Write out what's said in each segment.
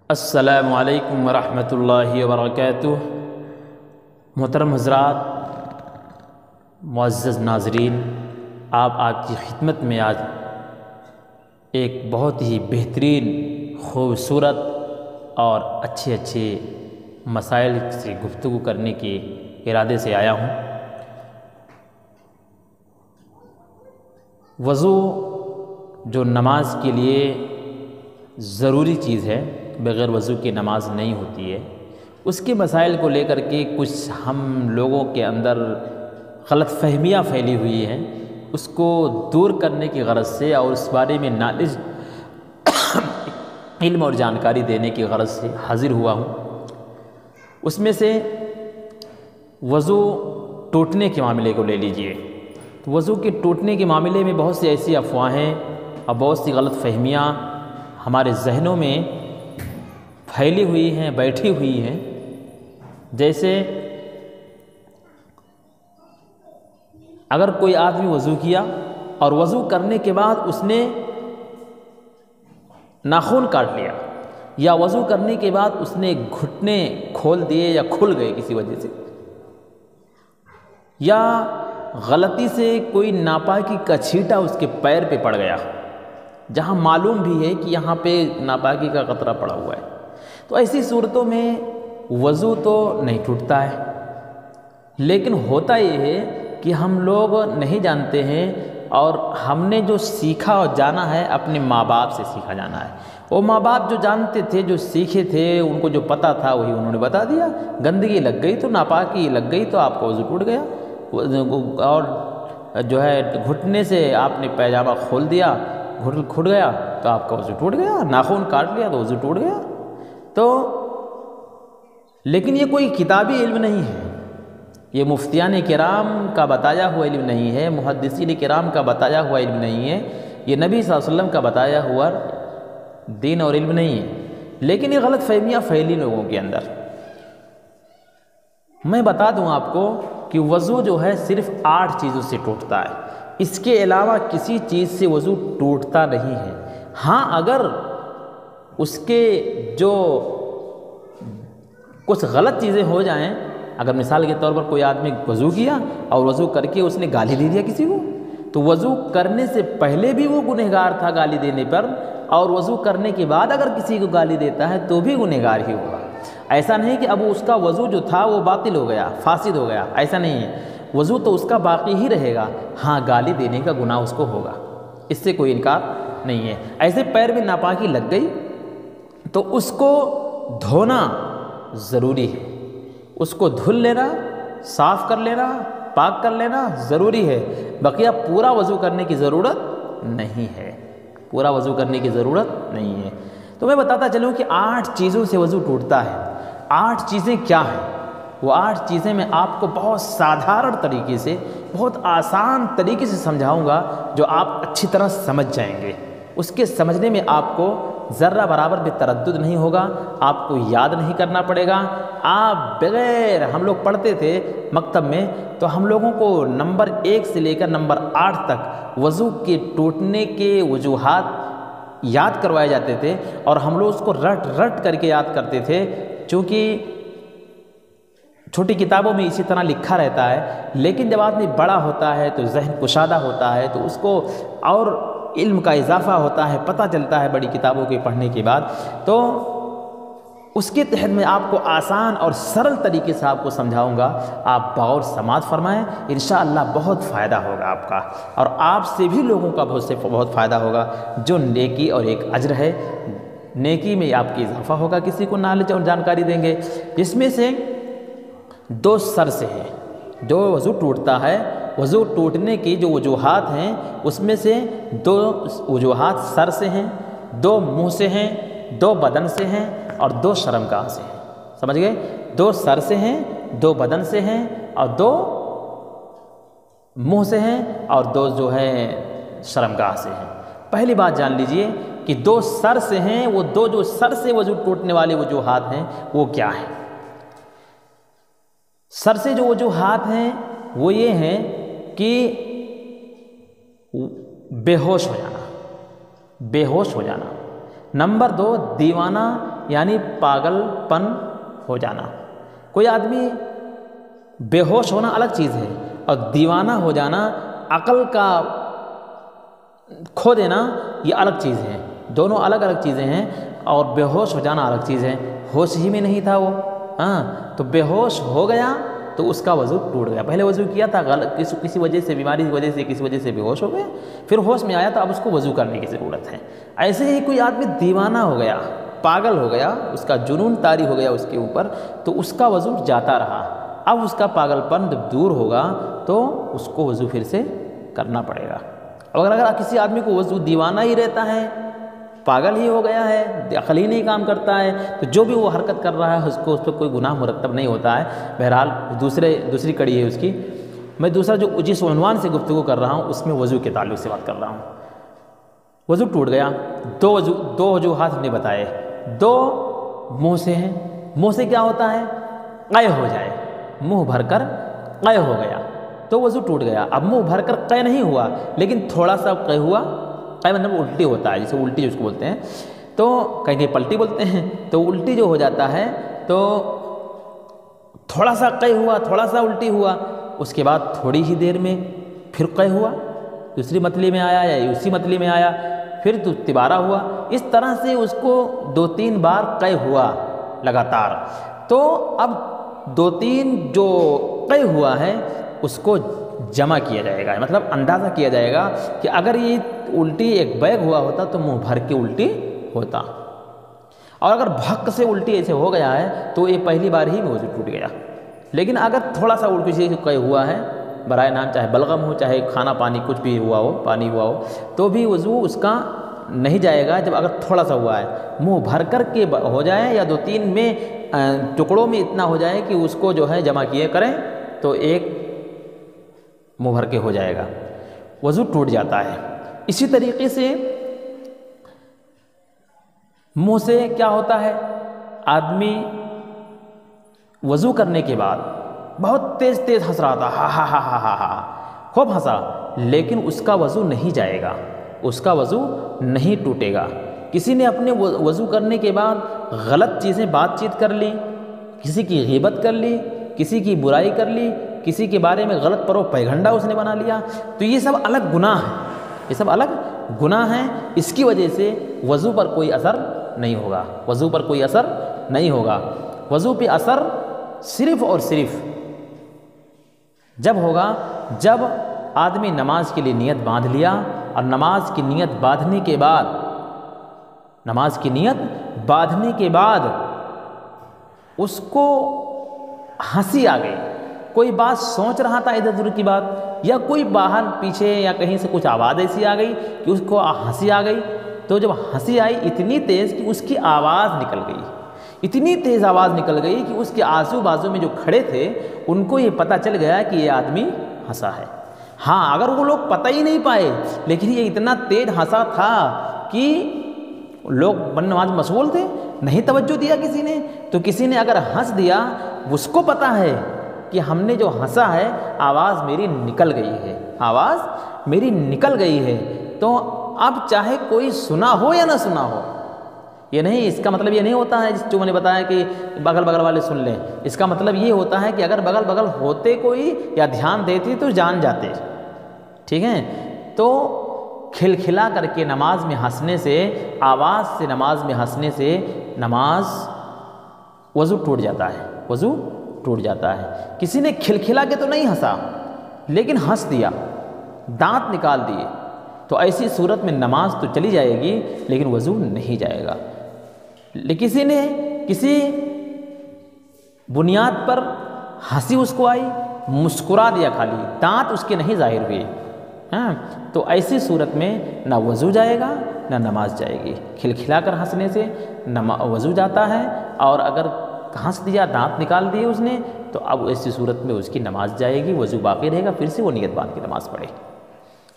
السلام علیکم ورحمۃ اللہ وبرکاتہ۔ محترم حضرات، معزز ناظرین، آپ کی خدمت میں آج ایک بہت ہی بہترین، خوبصورت اور اچھے مسائل سے گفتگو کرنے کے ارادے سے آیا ہوں۔ وضو جو نماز کے لیے ضروری چیز ہے، بغیر وضو کے نماز نہیں ہوتی ہے، اس کے مسائل کو لے کر کے کچھ ہم لوگوں کے اندر غلط فہمیاں پھیلی ہوئی ہیں، اس کو دور کرنے کی غرض سے اور اس بارے میں نالج علم اور جانکاری دینے کی غرض سے حاضر ہوا ہوں۔ اس میں سے وضو ٹوٹنے کے معاملے کو لے لیجئے۔ تو وضو کے ٹوٹنے کے معاملے میں بہت سی ایسی افواہیں اور بہت سی غلط فہمیاں ہمارے ذہنوں میں پھیلی ہوئی ہیں، بیٹھی ہوئی ہیں۔ جیسے اگر کوئی آدمی وضو کیا اور وضو کرنے کے بعد اس نے ناخن کاٹ لیا، یا وضو کرنے کے بعد اس نے گھٹنے کھول دیے یا کھل گئے کسی وجہ سے، یا غلطی سے کوئی ناپاکی کا چھینٹا اس کے پیر پہ پڑ گیا، جہاں معلوم بھی ہے کہ یہاں پہ ناپاکی کا قطرہ پڑا ہوا ہے، تو ایسی صورتوں میں وضو تو نہیں ٹوٹتا ہے۔ لیکن ہوتا یہ ہے کہ ہم لوگ نہیں جانتے ہیں، اور ہم نے جو سیکھا اور جانا ہے اپنے ماں باپ سے سیکھا جانا ہے۔ وہ ماں باپ جو جانتے تھے، جو سیکھے تھے، ان کو جو پتہ تھا وہی انہوں نے بتا دیا۔ گندگی لگ گئی تو ناپاکی لگ گئی تو آپ کا وضو ٹوٹ گیا، اور جو ہے گھٹنے سے آپ نے پیجامہ کھول دیا، گھٹن کھٹ گیا تو آپ کا وضو ٹوٹ گیا، ناخن کاٹ لیا تو وضو ٹوٹ گیا۔ تو لیکن یہ کوئی کتابی علم نہیں ہے، یہ مفتیان کرام کا بتایا ہوا علم نہیں ہے، محدثین کرام کا بتایا ہوا علم نہیں ہے، یہ نبی صلی اللہ علیہ وسلم کا بتایا ہوا دین اور علم نہیں ہے۔ لیکن یہ غلط فہمیاں پھیلی لوگوں کے اندر۔ میں بتا دوں آپ کو کہ وضو جو ہے صرف 8 چیزوں سے ٹوٹتا ہے، اس کے علاوہ کسی چیز سے وضو ٹوٹتا نہیں ہے۔ ہاں، اگر اس کے جو کچھ غلط چیزیں ہو جائیں، اگر مثال کے طور پر کوئی آدمی وضو کیا اور وضو کر کے اس نے گالی دے دیا کسی کو، تو وضو کرنے سے پہلے بھی وہ گنہگار تھا گالی دینے پر، اور وضو کرنے کے بعد اگر کسی کو گالی دیتا ہے تو بھی گنہگار ہی ہوگا۔ ایسا نہیں کہ اب اس کا وضو جو تھا وہ باطل ہو گیا، فاسد ہو گیا، ایسا نہیں ہے، وضو تو اس کا باقی ہی رہے گا۔ ہاں، گالی دینے کا گناہ اس کو ہوگا، اس سے کوئی انکار نہیں ہے۔ ایسے پیر میں ناپاکی لگ گئی تو اس کو دھونا ضروری ہے، اس کو دھل لینا، صاف کر لینا، پاک کر لینا ضروری ہے۔ بقیہ پورا وضو کرنے کی ضرورت نہیں ہے، پورا وضو کرنے کی ضرورت نہیں ہے۔ تو میں بتاتا چلوں کہ 8 چیزوں سے وضو ٹوٹتا ہے۔ 8 چیزیں کیا ہیں؟ وہ 8 چیزیں میں آپ کو بہت سادھارن طریقے سے، بہت آسان طریقے سے سمجھاؤں گا، جو آپ اچھی طرح سمجھ جائیں گے۔ اس کے سمجھنے میں آپ کو ذرہ برابر بھی تردد نہیں ہوگا، آپ کو یاد نہیں کرنا پڑے گا۔ آپ بغیر، ہم لوگ پڑھتے تھے مکتب میں، تو ہم لوگوں کو نمبر 1 سے لے کر نمبر 8 تک وضو کے ٹوٹنے کے وجوہات یاد کروائے جاتے تھے، اور ہم لوگ اس کو رٹ کر کے یاد کرتے تھے، چونکہ چھوٹی کتابوں میں اسی طرح لکھا رہتا ہے۔ لیکن جب آدمی بڑا ہوتا ہے تو ذہن کشادہ ہوتا ہے، تو اس کو اور علم کا اضافہ ہوتا ہے، پتہ چلتا ہے بڑی کتابوں کے پڑھنے کے بعد۔ تو اس کے تحت میں آپ کو آسان اور سرل طریقے سے آپ کو سمجھاؤں گا، آپ بغور سماعت فرمائیں، انشاءاللہ بہت فائدہ ہوگا آپ کا، اور آپ سے بھی لوگوں کا بہت فائدہ ہوگا، جو نیکی اور ایک اجر ہے۔ نیکی میں آپ کی اضافہ ہوگا، کسی کو نالج اور جانکاری دیں گے۔ جس میں سے 2 سر سے ہیں، جو وضو ٹوٹتا ہے، وضو ٹوٹنے کی جو وجوہات ہیں، اس میں سے 2 وجوہات سر سے ہیں، 2 منہ سے ہیں، 2 بدن سے ہیں، اور 2 شرمگاہ سے ہیں۔ سمجھ گئے؟ 2 سر سے ہیں، 2 بدن سے ہیں، اور 2 منہ سے ہیں، اور 2 جو ہے شرمگاہ سے ہیں۔ پہلی بات جان لیجئے کہ 2 سر سے ہیں، وہ 2 جو سر سے وضو ٹوٹنے والے وجوہات ہیں وہ کیا ہیں؟ سر سے جو وجوہات ہیں وہ یہ ہیں کہ بے ہوش ہو جانا، بے ہوش ہو جانا۔ نمبر 2، دیوانہ یعنی پاگل پن ہو جانا۔ کوئی آدمی بے ہوش ہونا الگ چیز ہے، اور دیوانہ ہو جانا، عقل کا کھو دینا، یہ الگ چیز ہے، دونوں الگ الگ چیزیں ہیں۔ اور بے ہوش ہو جانا الگ چیز ہے، ہوش ہی میں نہیں تھا وہ، تو بے ہوش ہو گیا تو اس کا وضو ٹوٹ گیا۔ پہلے وضو کیا تھا، غلط کسی وجہ سے، بیماری کی وجہ سے، کسی وجہ سے بے ہوش ہو گیا، پھر ہوش میں آیا تو اب اس کو وضو کرنے کی ضرورت ہے۔ ایسے ہی کوئی آدمی دیوانہ ہو گیا، پاگل ہو گیا، اس کا جنون طاری ہو گیا اس کے اوپر، تو اس کا وضو جاتا رہا۔ اب اس کا پاگل پن جب دور ہوگا تو اس کو وضو پھر سے کرنا پڑے گا۔ اگر کسی آدمی کو وضو دیوانہ ہی رہتا ہے، پاگل ہی ہو گیا ہے، عقل ہی نہیں کام کرتا ہے، تو جو بھی وہ حرکت کر رہا ہے اس پہ کوئی گناہ مرتب نہیں ہوتا ہے۔ بہرحال دوسری کڑی ہے اس کی۔ میں دوسرا جس عنوان سے گفتگو کر رہا ہوں اس میں وضو کے تعلق سے بات کر رہا ہوں۔ وضو ٹوٹ گیا، دو وجوہات ہم نے بتائے، دو منہ سے ہیں۔ منہ سے کیا ہوتا ہے؟ قے ہو جائے، منہ بھر کر قے ہو گیا تو وضو ٹوٹ گیا۔ اب منہ بھر کر قے نہیں ہوا لیکن تھوڑا سا قے ہوا، قے مطلب الٹی ہوتا ہے، جسے الٹی جس کو بولتے ہیں، تو کہیں پلٹی بولتے ہیں، تو الٹی جو ہو جاتا ہے تو تھوڑا سا قے ہوا، تھوڑا سا الٹی ہوا، اس کے بعد تھوڑی ہی دیر میں پھر قے ہوا، دوسری متلی میں آیا یا اسی متلی میں آیا، پھر تبارہ ہوا، اس طرح سے اس کو 2-3 بار قے ہوا لگاتار۔ تو اب 2-3 جو قے ہوا ہے اس کو جمع کیا جائے گا، مطلب اندازہ کیا جائے گا کہ اگر یہ الٹی ایک بیگ ہوا ہوتا تو منہ بھر کے الٹی ہوتا، اور اگر بھک سے الٹی ایسے ہو گیا ہے تو یہ پہلی بار ہی میں وضو ٹوٹ گیا۔ لیکن اگر تھوڑا سا الٹی سے قے ہوا ہے برائے نام، چاہے بلغم ہو، چاہے کھانا پانی کچھ بھی ہوا ہو، پانی ہوا ہو، تو بھی وضو اس کا نہیں جائے گا۔ جب اگر تھوڑا سا ہوا ہے، منہ بھر کر کے ہو جائے یا 2-3 میں ٹکڑوں میں اتنا ہو جائے کہ اس کو جو ہے جمع کیے کریں تو ایک منہ بھر کے ہو جائے گا، وضو ٹوٹ جاتا ہے۔ اسی طریقے سے منہ سے کیا ہوتا ہے؟ آدمی وضو کرنے کے بعد بہت تیز ہنس رہا تھا، ہا ہا ہا ہا ہا ہا، خوب ہنسا، لیکن اس کا وضو نہیں جائے گا، اس کا وضو نہیں ٹوٹے گا۔ کسی نے اپنے وضو کرنے کے بعد غلط چیزیں بات چیت کر لی، کسی کی غیبت کر لی، کسی کی برائی کر لی، کسی کے بارے میں غلط پیغنڈا اس نے بنا لیا، تو یہ سب الگ گناہ ہے، یہ سب الگ گناہ ہیں۔ اس کی وجہ سے وضو پر کوئی اثر نہیں ہوگا، وضو پر کوئی اثر نہیں ہوگا۔ وضو پہ اثر صرف اور صرف جب ہوگا جب آدمی نماز کے لیے نیت باندھ لیا، اور نماز کی نیت باندھنے کے بعد اس کو ہنسی آ گئی، کوئی بات سوچ رہا تھا ادھر ادھر کی بات، یا کوئی باہر پیچھے یا کہیں سے کچھ آواز ایسی آ گئی کہ اس کو ہنسی آ گئی، تو جب ہنسی آئی اتنی تیز کہ اس کی آواز نکل گئی، اتنی تیز آواز نکل گئی کہ اس کے آزو بازو میں جو کھڑے تھے ان کو یہ پتہ چل گیا کہ یہ آدمی ہنسا ہے۔ ہاں، اگر وہ لوگ پتہ ہی نہیں پائے، لیکن یہ اتنا تیز ہنسا تھا کہ لوگ نماز میں مشغول تھے، نہیں توجہ دیا کسی نے، تو کسی نے اگر ہنس دیا، اس کو پتہ ہے کہ ہم نے جو ہنسا ہے آواز میری نکل گئی ہے، آواز میری نکل گئی ہے، تو اب چاہے کوئی سنا ہو یا نہ سنا ہو، یہ نہیں، اس کا مطلب یہ نہیں ہوتا ہے جو میں نے بتایا کہ بغل والے سن لیں، اس کا مطلب یہ ہوتا ہے کہ اگر بغل ہوتے کوئی یا دھیان دیتے تو جان جاتے، ٹھیک ہے؟ تو کھلکھلا کر کے نماز میں ہنسنے سے، آواز سے نماز میں ہنسنے سے وضو ٹوٹ جاتا ہے، وضو ٹوٹ جاتا ہے۔ کسی نے کھلکھلا کے تو نہیں ہنسا لیکن ہنس دیا، دانت نکال دیے، تو ایسی صورت میں نماز تو چلی جائے گی لیکن وضو نہیں جائے گا۔ کسی نے کسی بنیاد پر ہنسی اس کو آئی، مسکرا دیا، خالی دانت اس کے نہیں ظاہر ہوئے، تو ایسی صورت میں نہ وضو جائے گا نہ نماز جائے گی۔ کھلکھلا کر ہنسنے سے وضو جاتا ہے، اور اگر ہنس دیا، دانت نکال دیے اس نے، تو اب ایسی صورت میں اس کی نماز جائے گی، وضو باقی رہے گا، پھر سے وہ نیت باندھ کے نماز پڑھے۔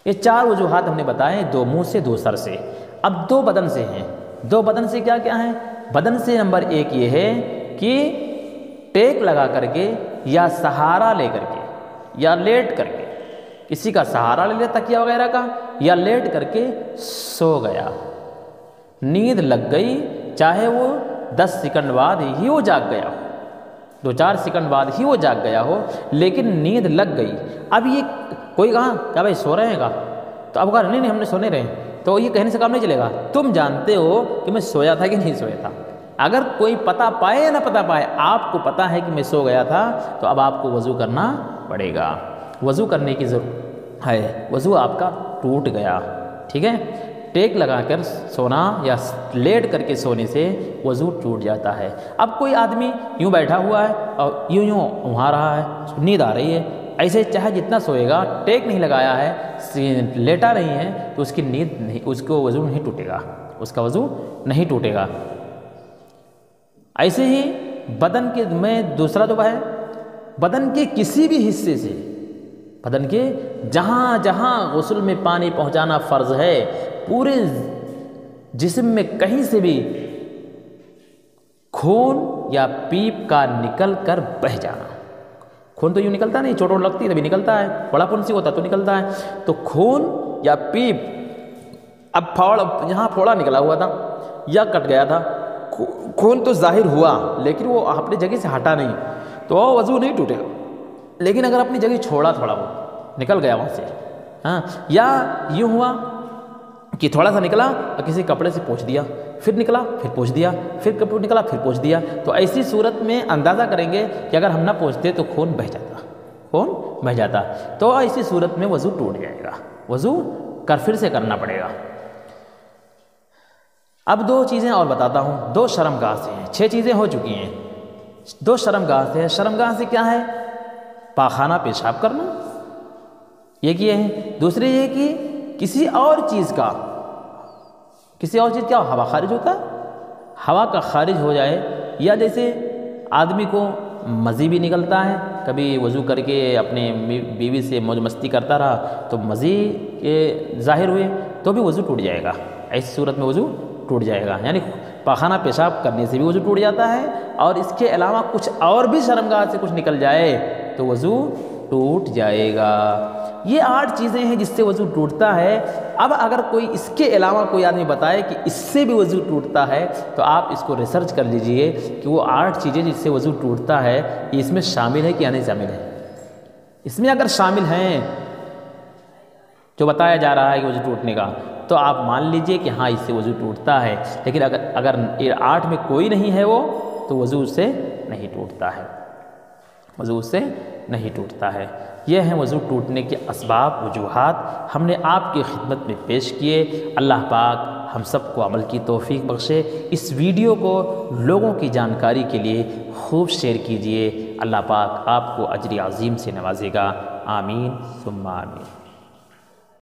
یہ 4 وجوہات ہم نے بتائے، 2 منہ سے، 2 سر سے۔ اب 2 بدن سے ہیں۔ 2 بدن سے کیا کیا ہیں؟ بدن سے نمبر 1 یہ ہے کہ ٹیک لگا کر کے یا سہارا لے کر کے یا لیٹ کر کے، کسی کا سہارا لے لیا تکیہ وغیرہ کا، یا لیٹ کر کے سو گیا، نیند لگ گئی، چاہے وہ 10 سیکنڈ بعد ہی وہ جاگ گیا ہو، 2-4 سیکنڈ بعد ہی وہ جاگ گیا ہو، لیکن نیند لگ گئی۔ اب یہ کوئی کہا کیا بھائی سو رہے ہیں کا؟ تو اب کہا نہیں ہم نے سونے رہے ہیں، تو یہ کہنے سے کام نہیں چلے گا، تم جانتے ہو کہ میں سویا تھا کہ نہیں سویا تھا۔ اگر کوئی پتہ پائے یا نہ پتہ پائے، آپ کو پتہ ہے کہ میں سو گیا تھا، تو اب آپ کو وضو کرنا پڑے گا، وضو کرنے کی ضرورت ہے، وضو آپ کا ٹوٹ گیا، ٹھیک ہے۔ ٹیک لگا کر سونا یا لیٹ کر کے سونے سے وضو ٹوٹ جاتا ہے۔ اب کوئی آدمی یوں بیٹھا ہوا ہے اور یوں وہاں رہا ہے، نیند آ رہی ہے، ایسے چاہے جتنا سوئے گا، ٹیک نہیں لگایا ہے، لیٹا نہیں ہے، تو اس کی نیند نہیں، اس کو وضو نہیں ٹوٹے گا، اس کا وضو نہیں ٹوٹے گا۔ ایسے ہی بدن کے میں دوسرا تو ہے، بدن کے کسی بھی حصے سے، بدن کے جہاں جہاں غسل میں پانی پہنچانا فرض ہے، پورے جسم میں کہیں سے بھی خون یا پیپ کا نکل کر بہہ جانا، خون تو یوں نکلتا نہیں، چوٹ لگتی ہے تبھی نکلتا ہے، بڑا پھنسی ہوتا تو نکلتا ہے، تو خون یا پیپ، اب یہاں پھوڑا نکلا ہوا تھا یا کٹ گیا تھا، خون تو ظاہر ہوا لیکن وہ اپنی جگہ سے ہٹا نہیں، تو وضو نہیں ٹوٹے گا۔ لیکن اگر اپنی جگہ چھوڑا، تھوڑا وہ نکل گیا وہاں سے، ہاں، یا یوں ہوا کہ تھوڑا سا نکلا اور کسی کپڑے سے پوچھ دیا، پھر نکلا پھر پوچھ دیا، پھر کپڑے نکلا پھر پوچھ دیا، تو ایسی صورت میں اندازہ کریں گے کہ اگر ہم نہ پوچھتے تو خون بہہ جاتا، خون بہہ جاتا، تو ایسی صورت میں وضو ٹوٹ جائے گا، وضو پھر سے کرنا پڑے گا۔ اب 2 چیزیں اور بتاتا ہوں، 2 شرمگاہ سے ہیں، 6 چیزیں ہو چکی ہیں، 2 شرمگاہ سے ہیں۔ شرمگاہ سے کیا ہے؟ پاخانہ پیشاب کرنا، یہ کیے ہیں۔ دوسرے یہ کہ کسی اور چیز کا ہوا خارج ہوتا ہے، ہوا کا خارج ہو جائے، یا جیسے آدمی کو مزی بھی نکلتا ہے، کبھی وضو کر کے اپنے بیوی سے موج مستی کرتا رہا تو مزی ظاہر ہوئے تو بھی وضو ٹوٹ جائے گا، ایسی صورت میں وضو ٹوٹ جائے گا، یعنی پاخانہ پیشاب کرنے سے بھی وضو ٹوٹ جاتا ہے، اور اس کے علاوہ کچھ اور بھی شرمگاہ سے کچھ نکل جائے تو وضو ٹوٹ جائے گا۔ یہ 8 چیزیں ہیں جس سے وضو ٹوٹتا ہے۔ اب اگر کوئی اس کے علاوہ کوئی آدمی بتائے کہ اس سے بھی وضو ٹوٹتا ہے تو آپ اس کو ریسرچ کر لیجئے کہ وہ 8 چیزیں جس سے وضو ٹوٹتا ہے یہ اس میں شامل ہے کہ یا نہیں شامل ہے۔ اس میں اگر شامل ہیں جو بتایا جا رہا ہے کہ وضو ٹوٹنے کا، تو آپ مان لیجئے کہ ہاں اس سے وضو ٹوٹتا ہے، لیکن اگر یہ 8 میں کوئی نہیں ہے وہ، تو وضو اس سے نہیں ٹوٹتا ہے، وضو اس سے نہیں ٹوٹتا ہے۔ یہ ہیں وضو ٹوٹنے کے اسباب، وجوہات، ہم نے آپ کی خدمت میں پیش کیے۔ اللہ پاک ہم سب کو عمل کی توفیق بخشے۔ اس ویڈیو کو لوگوں کی جانکاری کے لیے خوب شیئر کیجئے۔ اللہ پاک آپ کو اجر عظیم سے نوازے گا۔ آمین ثم آمین۔